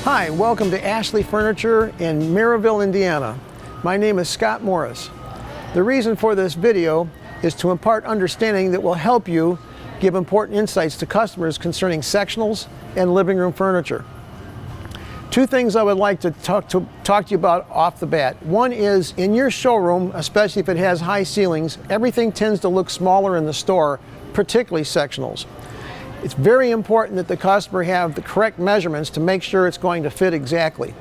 Hi, welcome to Ashley Furniture in Maryville, Indiana. My name is Scott Morris. The reason for this video is to impart understanding that will help you give important insights to customers concerning sectionals and living room furniture. Two things I would like to talk to you about off the bat. One is, in your showroom, especially if it has high ceilings, everything tends to look smaller in the store, particularly sectionals. It's very important that the customer have the correct measurements to make sure it's going to fit exactly.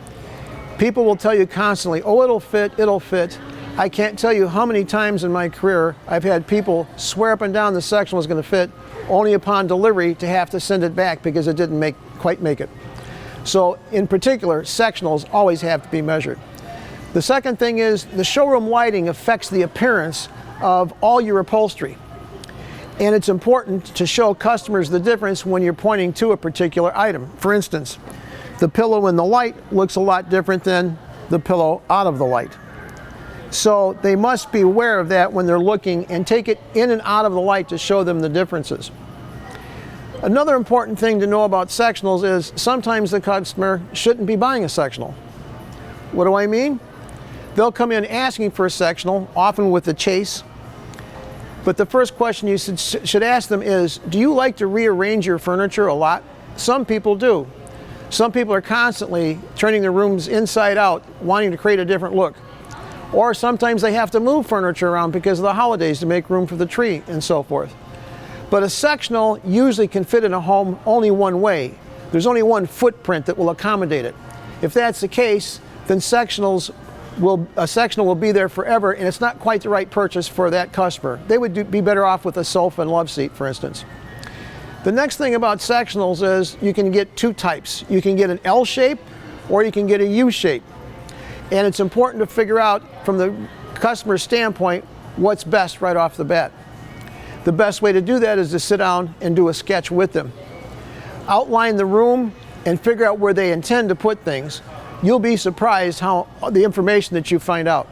People will tell you constantly, oh, it'll fit, it'll fit. I can't tell you how many times in my career I've had people swear up and down the sectional is going to fit, only upon delivery to have to send it back because it didn't quite make it. So in particular, sectionals always have to be measured. The second thing is the showroom lighting affects the appearance of all your upholstery. And it's important to show customers the difference when you're pointing to a particular item. For instance, the pillow in the light looks a lot different than the pillow out of the light. So they must be aware of that when they're looking and take it in and out of the light to show them the differences. Another important thing to know about sectionals is sometimes the customer shouldn't be buying a sectional. What do I mean? They'll come in asking for a sectional, often with a chase. But the first question you should ask them is, do you like to rearrange your furniture a lot? Some people do. Some people are constantly turning their rooms inside out, wanting to create a different look. Or sometimes they have to move furniture around because of the holidays to make room for the tree and so forth. But a sectional usually can fit in a home only one way. There's only one footprint that will accommodate it. If that's the case, then a sectional will be there forever, and it's not quite the right purchase for that customer. They would be better off with a sofa and love seat, for instance. The next thing about sectionals is you can get two types. You can get an L shape or you can get a U shape. And it's important to figure out from the customer's standpoint what's best right off the bat. The best way to do that is to sit down and do a sketch with them. Outline the room and figure out where they intend to put things. You'll be surprised how the information that you find out.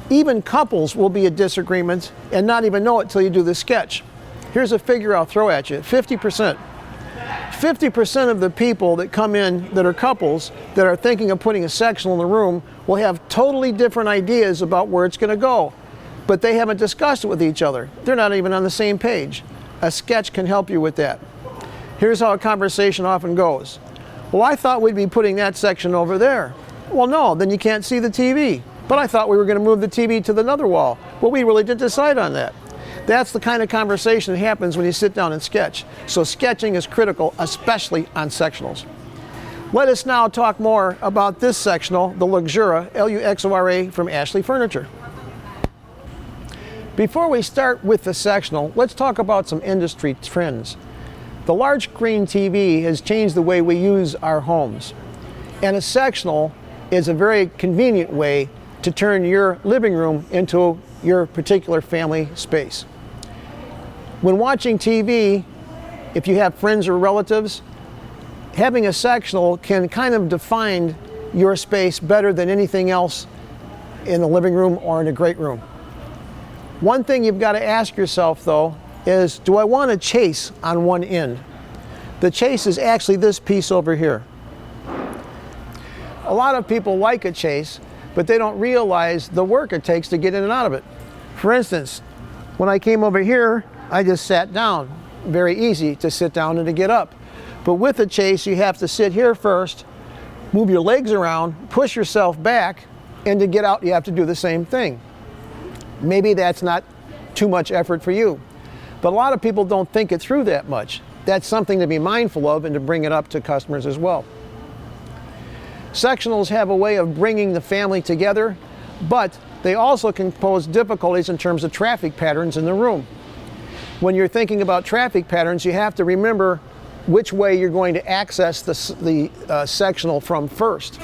Even couples will be at disagreement and not even know it till you do the sketch. Here's a figure I'll throw at you, 50%. 50% of the people that come in that are couples that are thinking of putting a sectional in the room will have totally different ideas about where it's going to go, but they haven't discussed it with each other. They're not even on the same page. A sketch can help you with that. Here's how a conversation often goes. Well, I thought we'd be putting that section over there. Well, no, then you can't see the TV. But I thought we were going to move the TV to the other wall. Well, we really didn't decide on that. That's the kind of conversation that happens when you sit down and sketch. So sketching is critical, especially on sectionals. Let us now talk more about this sectional, the Luxura, L-U-X-O-R-A, from Ashley Furniture. Before we start with the sectional, let's talk about some industry trends. The large screen TV has changed the way we use our homes, and a sectional is a very convenient way to turn your living room into your particular family space. When watching TV, if you have friends or relatives, having a sectional can kind of define your space better than anything else in the living room or in a great room. One thing you've got to ask yourself, though, is, do I want a chase on one end? The chase is actually this piece over here. A lot of people like a chase, but they don't realize the work it takes to get in and out of it. For instance, when I came over here, I just sat down. Very easy to sit down and to get up. But with a chase, you have to sit here first, move your legs around, push yourself back, and to get out, you have to do the same thing. Maybe that's not too much effort for you. But a lot of people don't think it through that much. That's something to be mindful of and to bring it up to customers as well. Sectionals have a way of bringing the family together, but they also can pose difficulties in terms of traffic patterns in the room. When you're thinking about traffic patterns, you have to remember which way you're going to access the sectional from first.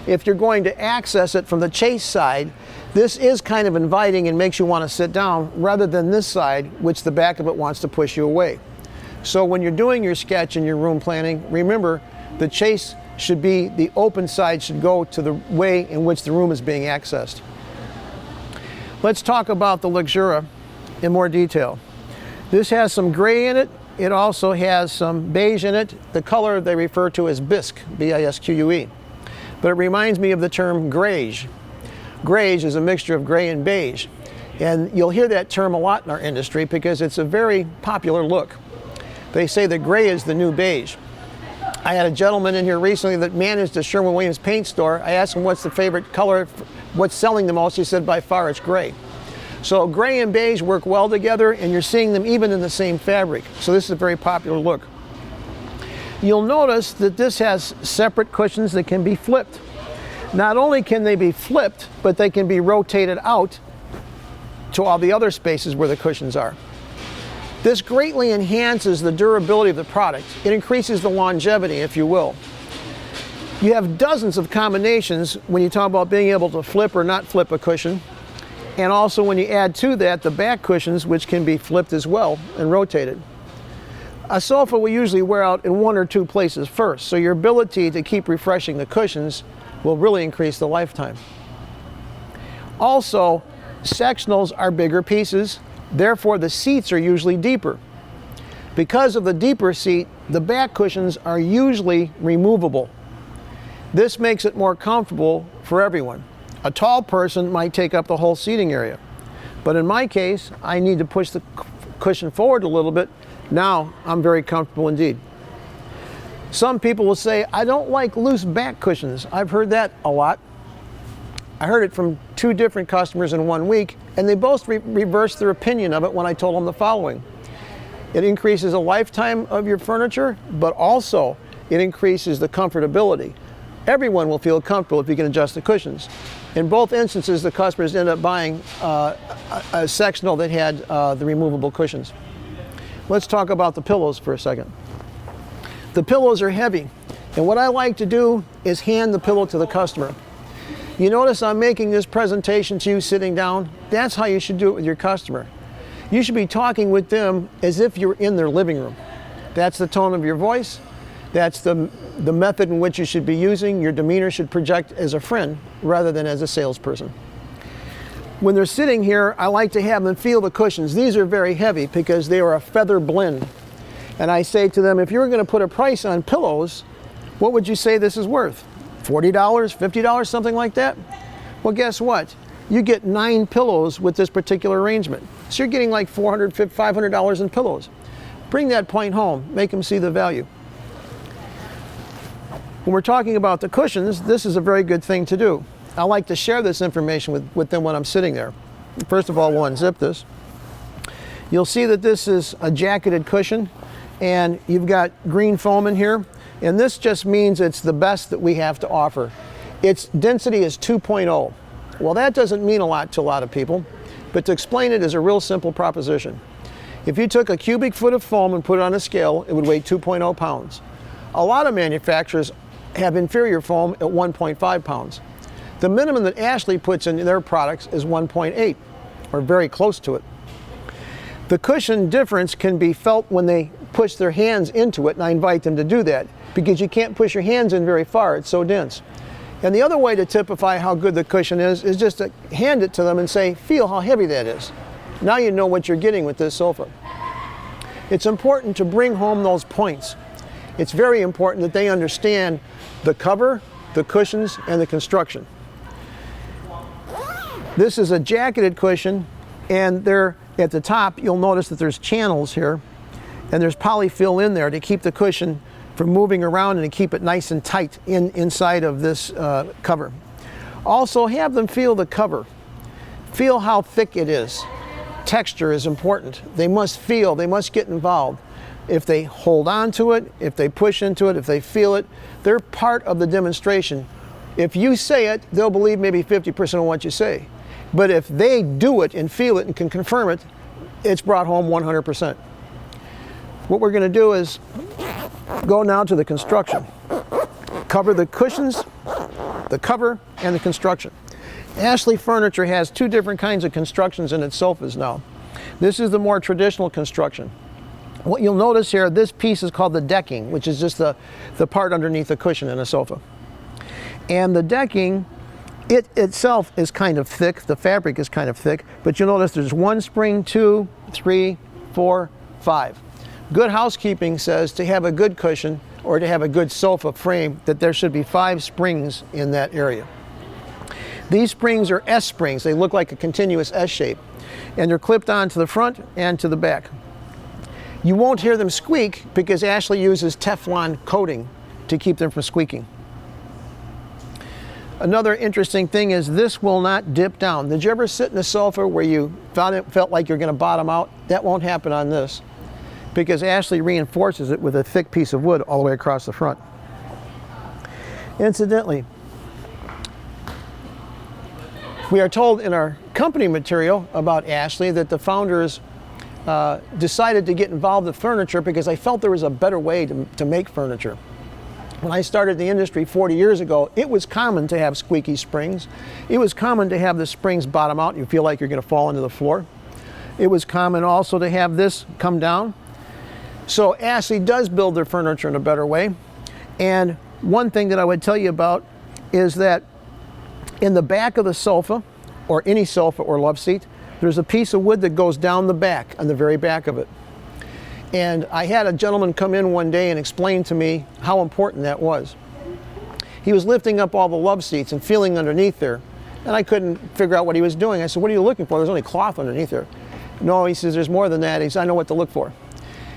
If you're going to access it from the chase side, this is kind of inviting and makes you want to sit down rather than this side, which the back of it wants to push you away. So when you're doing your sketch and your room planning, remember the chase should be, the open side should go to the way in which the room is being accessed. Let's talk about the Luxura in more detail. This has some gray in it it also has some beige in it. The color they refer to as bisque, B-I-S-Q-U-E. But it reminds me of the term greige. Greige is a mixture of gray and beige. And you'll hear that term a lot in our industry because it's a very popular look. They say that gray is the new beige. I had a gentleman in here recently that managed a Sherwin-Williams paint store. I asked him what's the favorite color, what's selling the most. He said by far it's gray. So gray and beige work well together, and you're seeing them even in the same fabric. So this is a very popular look. You'll notice that this has separate cushions that can be flipped. Not only can they be flipped, but they can be rotated out to all the other spaces where the cushions are. This greatly enhances the durability of the product. It increases the longevity, if you will. You have dozens of combinations when you talk about being able to flip or not flip a cushion. And also when you add to that the back cushions, which can be flipped as well and rotated. A sofa will usually wear out in one or two places first, so your ability to keep refreshing the cushions will really increase the lifetime. Also, sectionals are bigger pieces, therefore the seats are usually deeper. Because of the deeper seat, the back cushions are usually removable. This makes it more comfortable for everyone. A tall person might take up the whole seating area. But in my case, I need to push the cushion forward a little bit. Now I'm very comfortable indeed. Some people will say, I don't like loose back cushions. I've heard that a lot. I heard it from 2 different customers in 1 week, and they both reversed their opinion of it when I told them the following. It increases the lifetime of your furniture, but also it increases the comfortability. Everyone will feel comfortable if you can adjust the cushions. In both instances, the customers ended up buying a sectional that had the removable cushions. Let's talk about the pillows for a second. The pillows are heavy, and what I like to do is hand the pillow to the customer. You notice I'm making this presentation to you sitting down. That's how you should do it with your customer. You should be talking with them as if you're in their living room. That's the tone of your voice. That's the method in which you should be using. Your demeanor should project as a friend rather than as a salesperson. When they're sitting here, I like to have them feel the cushions. These are very heavy because they are a feather blend. And I say to them, if you were going to put a price on pillows, what would you say this is worth? $40, $50, something like that? Well, guess what? You get 9 pillows with this particular arrangement. So you're getting like $400, $500 in pillows. Bring that point home. Make them see the value. When we're talking about the cushions, this is a very good thing to do. I like to share this information with them when I'm sitting there. First of all, we'll unzip this. You'll see that this is a jacketed cushion, and you've got green foam in here. And this just means it's the best that we have to offer. Its density is 2.0. Well, that doesn't mean a lot to a lot of people, but to explain it is a real simple proposition. If you took a cubic foot of foam and put it on a scale, it would weigh 2.0 pounds. A lot of manufacturers have inferior foam at 1.5 pounds. The minimum that Ashley puts in their products is 1.8, or very close to it. The cushion difference can be felt when they push their hands into it, and I invite them to do that, because you can't push your hands in very far, it's so dense. And the other way to typify how good the cushion is just to hand it to them and say, feel how heavy that is. Now you know what you're getting with this sofa. It's important to bring home those points. It's very important that they understand the cover, the cushions, and the construction. This is a jacketed cushion, and there at the top you'll notice that there's channels here, and there's polyfill in there to keep the cushion from moving around and to keep it nice and tight inside of this cover. Also, have them feel the cover. Feel how thick it is. Texture is important. They must feel, they must get involved. If they hold on to it, if they push into it, if they feel it, they're part of the demonstration. If you say it, they'll believe maybe 50% of what you say. But if they do it and feel it and can confirm it, it's brought home 100%. What we're going to do is go now to the construction. Cover the cushions, the cover, and the construction. Ashley Furniture has 2 different kinds of constructions in its sofas now. This is the more traditional construction. What you'll notice here, this piece is called the decking, which is just the part underneath the cushion in a sofa. And the decking, it itself is kind of thick, the fabric is kind of thick, but you'll notice there's 1 spring, 2, 3, 4, 5. Good housekeeping says to have a good cushion or to have a good sofa frame that there should be 5 springs in that area. These springs are S springs. They look like a continuous S shape, and they're clipped on to the front and to the back. You won't hear them squeak because Ashley uses Teflon coating to keep them from squeaking. Another interesting thing is this will not dip down. Did you ever sit in a sofa where you felt like you're going to bottom out? That won't happen on this because Ashley reinforces it with a thick piece of wood all the way across the front. Incidentally, we are told in our company material about Ashley that the founders decided to get involved in furniture because I felt there was a better way to make furniture. When I started the industry 40 years ago, it was common to have squeaky springs. It was common to have the springs bottom out and you feel like you're going to fall into the floor. It was common also to have this come down. So Ashley does build their furniture in a better way. And one thing that I would tell you about is that in the back of the sofa, or any sofa or love seat, there's a piece of wood that goes down the back, on the very back of it. And I had a gentleman come in one day and explain to me how important that was. He was lifting up all the love seats and feeling underneath there, and I couldn't figure out what he was doing. I said, "What are you looking for? There's only cloth underneath there." "No," he says, "there's more than that." He says, "I know what to look for."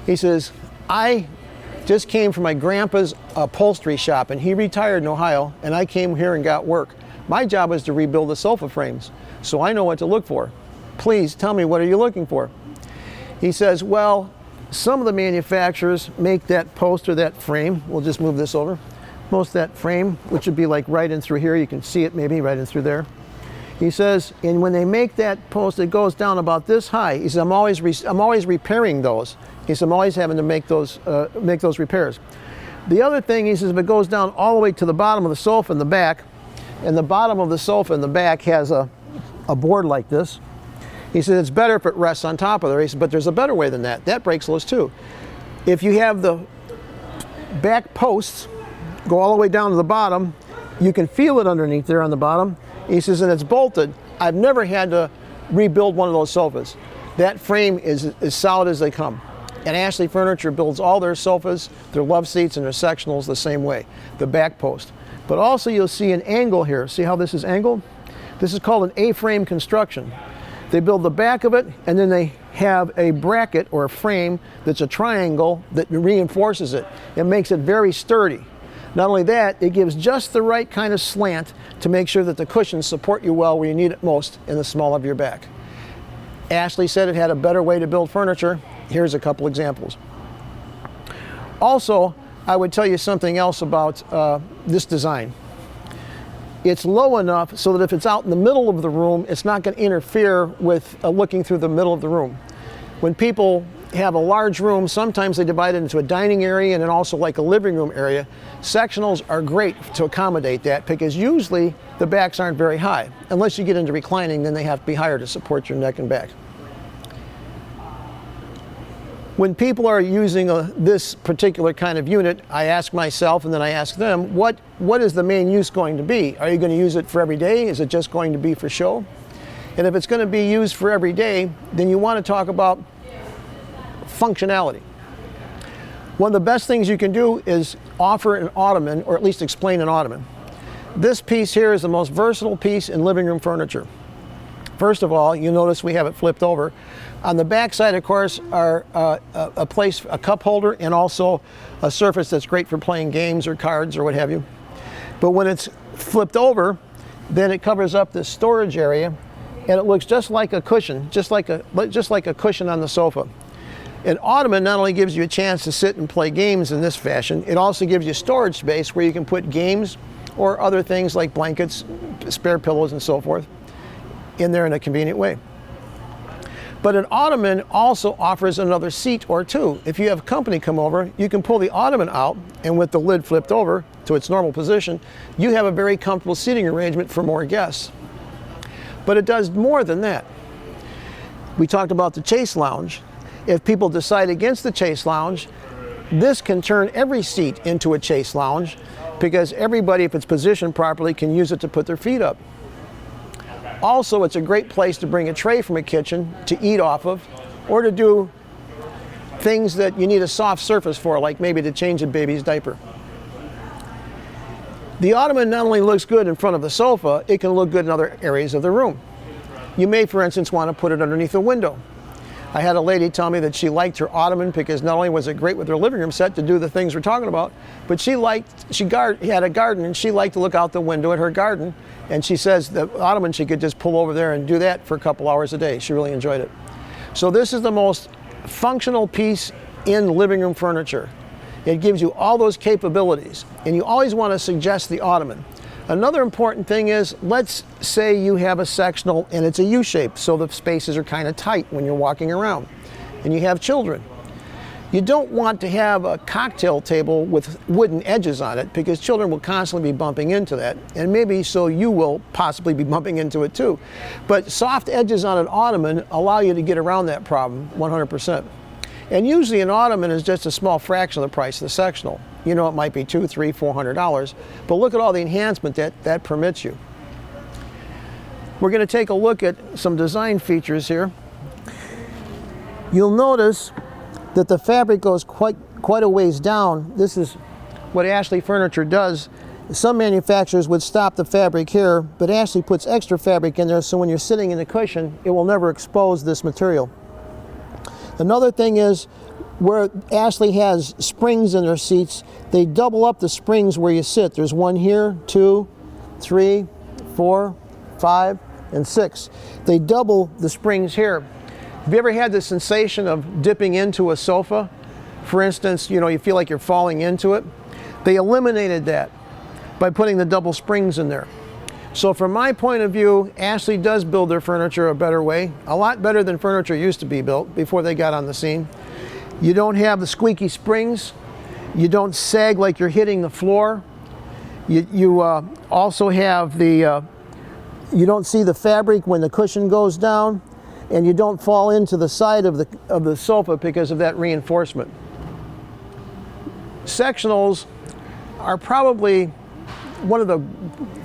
He says, "I just came from my grandpa's upholstery shop, and he retired in Ohio, and I came here and got work. My job is to rebuild the sofa frames, so I know what to look for. Please tell me, what are you looking for?" He says, "Well, some of the manufacturers make that post or that frame." We'll just move this over. Most of that frame, which would be like right in through here, you can see it maybe right in through there. He says, and when they make that post, it goes down about this high. He says, I'm always repairing those. He says, I'm always having to make those repairs. The other thing, he says, if it goes down all the way to the bottom of the sofa in the back, and the bottom of the sofa in the back has a board like this, he says it's better if it rests on top of there. He says, but there's a better way than that. That breaks loose too. If you have the back posts go all the way down to the bottom, you can feel it underneath there on the bottom. He says, and it's bolted. I've never had to rebuild one of those sofas. That frame is as solid as they come. And Ashley Furniture builds all their sofas, their love seats, and their sectionals the same way, the back post. But also you'll see an angle here. See how this is angled? This is called an A-frame construction. They build the back of it, and then they have a bracket or a frame that's a triangle that reinforces it. It makes it very sturdy. Not only that, it gives just the right kind of slant to make sure that the cushions support you well where you need it most, in the small of your back. Ashley said it had a better way to build furniture. Here's a couple examples. Also, I would tell you something else about this design. It's low enough so that if it's out in the middle of the room, it's not going to interfere with looking through the middle of the room. When people have a large room, sometimes they divide it into a dining area and then also like a living room area. Sectionals are great to accommodate that because usually the backs aren't very high. Unless you get into reclining, then they have to be higher to support your neck and back. When people are using this particular kind of unit, I ask myself and then I ask them, what is the main use going to be? Are you going to use it for every day? Is it just going to be for show? And if it's going to be used for every day, then you want to talk about functionality. One of the best things you can do is offer an ottoman, or at least explain an ottoman. This piece here is the most versatile piece in living room furniture. First of all, you'll notice we have it flipped over. On the back side, of course, are a cup holder and also a surface that's great for playing games or cards or what have you. But when it's flipped over, then it covers up this storage area, and it looks just like a cushion, just like a cushion on the sofa. An ottoman not only gives you a chance to sit and play games in this fashion, it also gives you storage space where you can put games or other things like blankets, spare pillows, and so forth in there in a convenient way. But an ottoman also offers another seat or two. If you have company come over, you can pull the ottoman out, and with the lid flipped over to its normal position, you have a very comfortable seating arrangement for more guests. But it does more than that. We talked about the chase lounge. If people decide against the chase lounge, this can turn every seat into a chase lounge because everybody, if it's positioned properly, can use it to put their feet up. Also, it's a great place to bring a tray from a kitchen to eat off of, or to do things that you need a soft surface for, like maybe to change a baby's diaper. The ottoman not only looks good in front of the sofa, it can look good in other areas of the room. You may, for instance, want to put it underneath a window. I had a lady tell me that she liked her ottoman because not only was it great with her living room set to do the things we're talking about, but she had a garden and she liked to look out the window at her garden. And she says the ottoman she could just pull over there and do that for a couple hours a day. She really enjoyed it. So this is the most functional piece in living room furniture. It gives you all those capabilities, and you always want to suggest the ottoman. Another important thing is, let's say you have a sectional and it's a U-shape, so the spaces are kind of tight when you're walking around, and you have children. You don't want to have a cocktail table with wooden edges on it, because children will constantly be bumping into that, and maybe so you will possibly be bumping into it too. But soft edges on an ottoman allow you to get around that problem 100%. And usually an ottoman is just a small fraction of the price of the sectional. You know, it might be $200, $300, $400, but look at all the enhancement that permits you. We're going to take a look at some design features here. You'll notice that the fabric goes quite a ways down. This is what Ashley Furniture does. Some manufacturers would stop the fabric here, but Ashley puts extra fabric in there so when you're sitting in the cushion, it will never expose this material. Another thing is, where Ashley has springs in their seats, they double up the springs where you sit. There's one here, 2, 3, 4, 5, and 6. They double the springs here. Have you ever had the sensation of dipping into a sofa? For instance, you know, you feel like you're falling into it. They eliminated that by putting the double springs in there. So from my point of view, Ashley does build their furniture a better way, a lot better than furniture used to be built before they got on the scene. You don't have the squeaky springs. You don't sag like you're hitting the floor. You also have the, you don't see the fabric when the cushion goes down, and you don't fall into the side of the sofa because of that reinforcement. Sectionals are probably one of the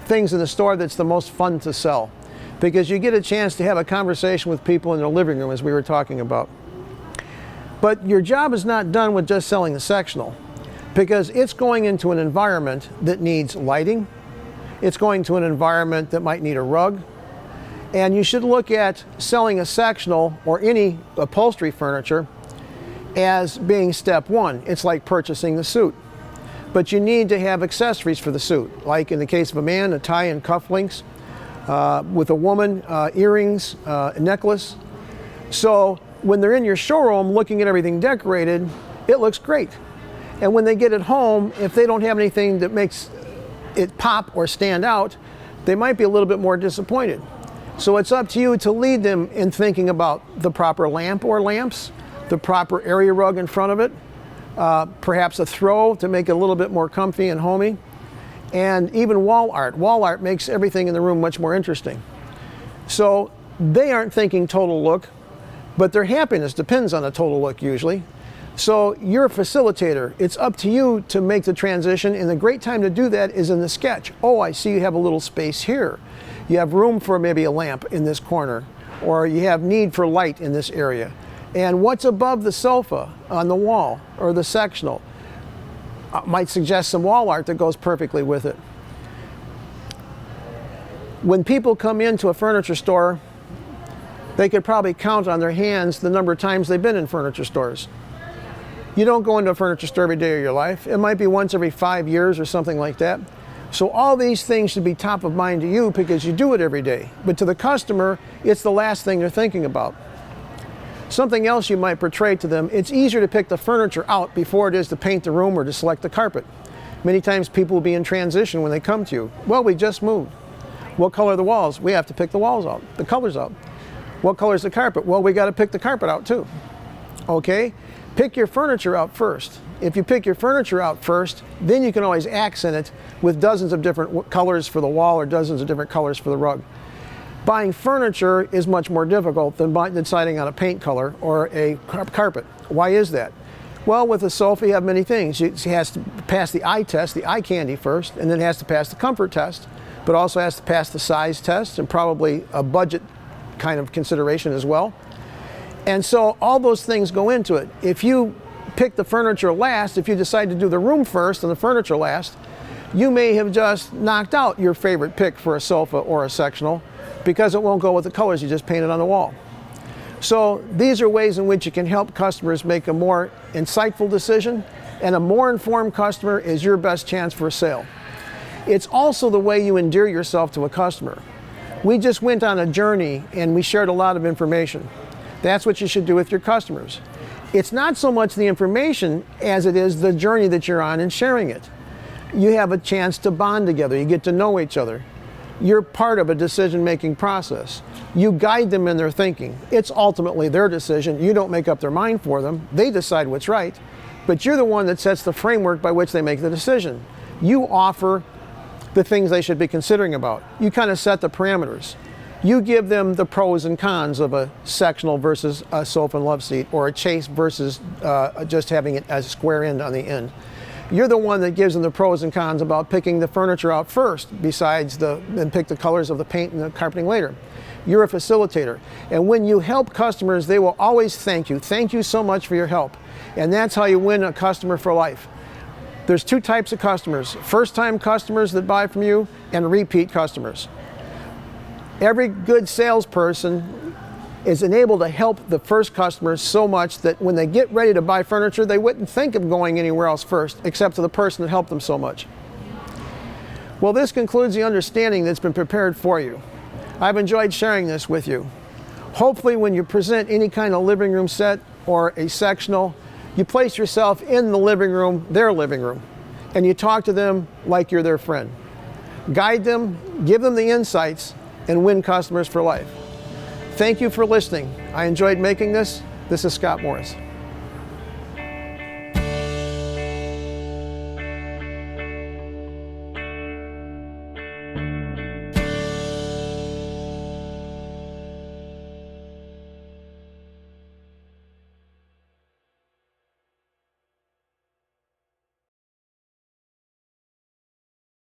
things in the store that's the most fun to sell, because you get a chance to have a conversation with people in their living room, as we were talking about. But your job is not done with just selling the sectional, because it's going into an environment that needs lighting. It's going to an environment that might need a rug. And you should look at selling a sectional or any upholstery furniture as being step one. It's like purchasing the suit. But you need to have accessories for the suit, like in the case of a man, a tie and cufflinks. With a woman, earrings, a necklace. So when they're in your showroom looking at everything decorated, it looks great. And when they get it home, if they don't have anything that makes it pop or stand out, they might be a little bit more disappointed. So it's up to you to lead them in thinking about the proper lamp or lamps, the proper area rug in front of it, perhaps a throw to make it a little bit more comfy and homey, and even wall art. Wall art makes everything in the room much more interesting. So they aren't thinking total look, but their happiness depends on the total look usually. So you're a facilitator. It's up to you to make the transition, and the great time to do that is in the sketch. Oh, I see you have a little space here. You have room for maybe a lamp in this corner, or you have need for light in this area. And what's above the sofa on the wall or the sectional might suggest some wall art that goes perfectly with it. When people come into a furniture store, they could probably count on their hands the number of times they've been in furniture stores. You don't go into a furniture store every day of your life. It might be once every 5 years or something like that. So all these things should be top of mind to you because you do it every day. But to the customer, it's the last thing they're thinking about. Something else you might portray to them, it's easier to pick the furniture out before it is to paint the room or to select the carpet. Many times people will be in transition when they come to you. Well, we just moved. What color are the walls? We have to pick the walls out, the colors out. What color is the carpet? Well, we got to pick the carpet out too. Okay? Pick your furniture out first. If you pick your furniture out first, then you can always accent it with dozens of different colors for the wall or dozens of different colors for the rug. Buying furniture is much more difficult than deciding on a paint color or a carpet. Why is that? Well, with a sofa you have many things. It has to pass the eye test, the eye candy first, and then it has to pass the comfort test, but also has to pass the size test and probably a budget kind of consideration as well. And so all those things go into it. If you pick the furniture last, if you decide to do the room first and the furniture last, you may have just knocked out your favorite pick for a sofa or a sectional because it won't go with the colors you just painted on the wall. So these are ways in which you can help customers make a more insightful decision, and a more informed customer is your best chance for a sale. It's also the way you endear yourself to a customer. We just went on a journey and we shared a lot of information. That's what you should do with your customers. It's not so much the information as it is the journey that you're on and sharing it. You have a chance to bond together. You get to know each other. You're part of a decision-making process. You guide them in their thinking. It's ultimately their decision. You don't make up their mind for them. They decide what's right, but you're the one that sets the framework by which they make the decision. You offer the things they should be considering about. You kind of set the parameters. You give them the pros and cons of a sectional versus a sofa and love seat, or a chase versus just having it as a square end on the end. You're the one that gives them the pros and cons about picking the furniture out first, and pick the colors of the paint and the carpeting later. You're a facilitator. And when you help customers, they will always thank you. Thank you so much for your help. And that's how you win a customer for life. There's two types of customers: first-time customers that buy from you, and repeat customers. Every good salesperson is enabled to help the first customers so much that when they get ready to buy furniture, they wouldn't think of going anywhere else first, except to the person that helped them so much. Well, this concludes the understanding that's been prepared for you. I've enjoyed sharing this with you. Hopefully, when you present any kind of living room set or a sectional, you place yourself in the living room, their living room, and you talk to them like you're their friend. Guide them, give them the insights, and win customers for life. Thank you for listening. I enjoyed making this. This is Scott Morris.